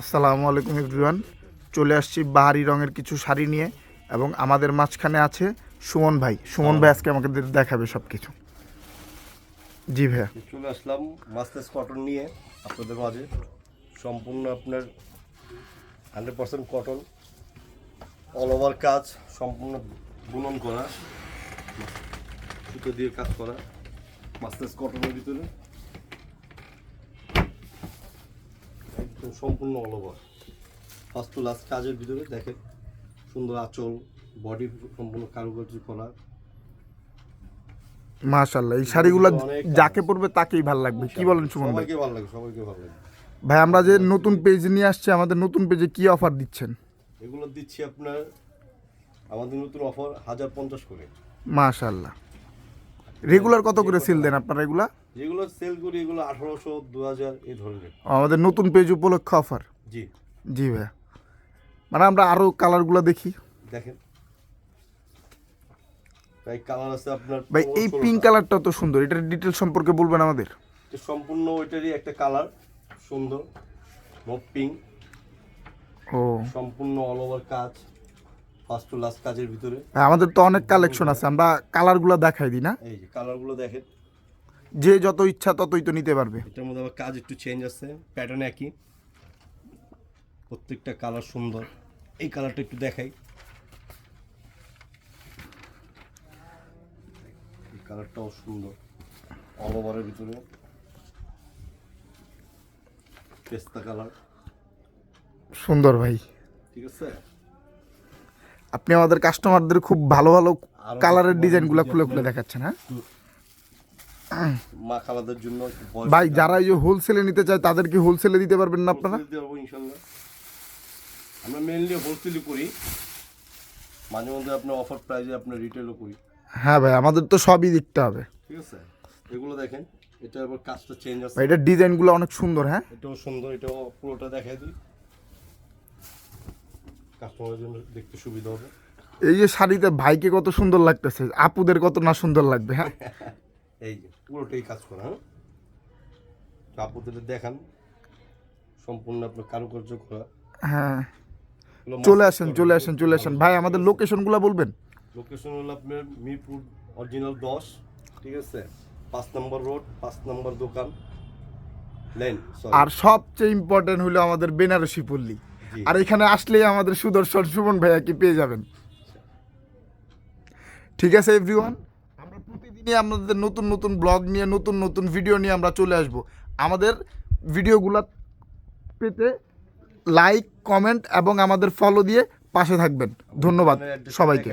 আসসালামু আলাইকুম এভরিওয়ান, চলে আসছি বাহারি রঙের কিছু শাড়ি নিয়ে এবং আমাদের মাঝখানে আছে সুমন ভাই। সুমন ভাই আজকে আমাকে দেখাবে সব কিছু। জি ভাইয়া, চলে আসলাম মাস্টার্স কটন নিয়ে আপনাদের মাঝে। সম্পূর্ণ আপনার 100% কটন, অল ওভার কাজ, সম্পূর্ণ বুনন করা, সুতো দিয়ে কাজ করা মাস্টার্স কটনের ভিতরে, একদম সম্পূর্ণ all over first to last কাজের ভিতরে। দেখেন সুন্দর আঁচল, বডি সম্পূর্ণ কারুকার্য করা। মাশাআল্লাহ, এই শাড়িগুলো যাকে পরবে তাকেই ভালো লাগবে। কি বলেন সুমন ভাই? সবাইকে ভালো লাগে, সবাইকে ভালো লাগে। ভাই, আমরা যে নতুন পেজ নিয়ে আসছি, আমাদের নতুন পেজে কি অফার দিচ্ছেন? এগুলো দিচ্ছি আপনার, আমাদের নতুন অফার 1050 করে। মাশাআল্লাহ, রেগুলার কত করে সেল দেন আপনারা এগুলা? যেগুলো সেল করি এগুলো 1800 2000 এই ধরনের। আমাদের নতুন পেজ উপলক্ষে অফার। জি জি ভাইয়া, মানে আমরা আরো কালারগুলো দেখি। দেখেন ভাই, কালার আছে আপনার ভাই, এই 15-16 পিঙ্ক টা। কালারটা তো সুন্দর, এটার ডিটেল সম্পর্কে বলবেন আমাদের? এটা সম্পূর্ণ ওইটারই একটা কালার, সুন্দর মপ পিঙ্ক, ও, সম্পূর্ণ অল ওভার কাজ, ফার্স্ট টু লাস্ট কাজের ভিতরে। ভাই, আমাদের তো অনেক কালেকশন আছে, আমরা কালারগুলো দেখাই দিই না? এই যে কালারগুলো দেখেন, যে যত ইচ্ছা ততই তো নিতে পারবে। এটার মধ্যে আবার কাজ একটু চেঞ্জ আছে, প্যাটার্ন একই, প্রত্যেকটা কালার সুন্দর। এই কালারটা একটু দেখাই, এই কালারটাও সুন্দর, অল ওভারের ভিতরে পেস্তা কালার। সুন্দর ভাই, ঠিক আছে। আপনি আমাদের কাস্টমারদের খুব ভালো ভালো আরো কালারের বড় ডিজাইনগুলো যদি খুলে আপনার- খুলে দেখাচ্ছেন। হ্যাঁ মা খালাদের জন্য বয়স ভাই, যারা এই যে হোলসেলে নিতে চায় তাদেরকে হোলসেলে দিতে পারবেন না আপনারা? হোলসেল দেবো ইনশাল্লাহ। আমরা মেইনলি হোলসেলই করি, মাঝে মধ্যে আপনার অফার প্রাইজে আপনার রিটেলও করি। হ্যাঁ ভাই, আমাদের তো সবই দেখতে হবে। ঠিক আছে, এগুলো দেখেন, এটা আবার কাজটা চেঞ্জ আছে, ভাই, এটার ডিজাইনগুলো অনেক সুন্দর। হ্যাঁ, এটাও সুন্দর, এটাও পুরোটা দেখাই দিই, কাস্টমারের জন্য দেখতে সুবিধা হবে। এই যে শাড়িতে ভাইকে কত সুন্দর লাগতেছে, আপুদের কত না সুন্দর লাগবে। হ্যাঁ, এই যে পুরোটাই কাজ করা। হ্যাঁ, তো আপনাদের দেখান, সম্পূর্ণ আপনার কারুকার্য করা। হ্যাঁ, এগুলো চলে মাস্টার আসেন কটন, চলে আসেন চলে আসেন ভাই, আমাদের লোকেশনগুলো বলবেন? লোকেশন হলো আপনার মিরপুর অরিজিনাল 10, ঠিক আছে, 5 নম্বর রোড, 5 নম্বর দোকান লেন। আর সবচেয়ে ইম্পর্টেন্ট হলো আমাদের বেনারসি পল্লী। জি। আর এখানে আসলেই আমাদের সুদর্শন সুমন ভাইয়াকে পেয়ে যাবেন। ঠিক আছে এভরিওয়ান, আমরা প্রতিদিনই আমাদের নতুন নতুন ব্লগ নিয়ে, নতুন নতুন ভিডিও নিয়ে আমরা চলে আসব। আমাদের ভিডিওগুলো পেতে লাইক, কমেন্ট এবং আমাদের ফলো দিয়ে পাশে থাকবেন। ধন্যবাদ সবাইকে।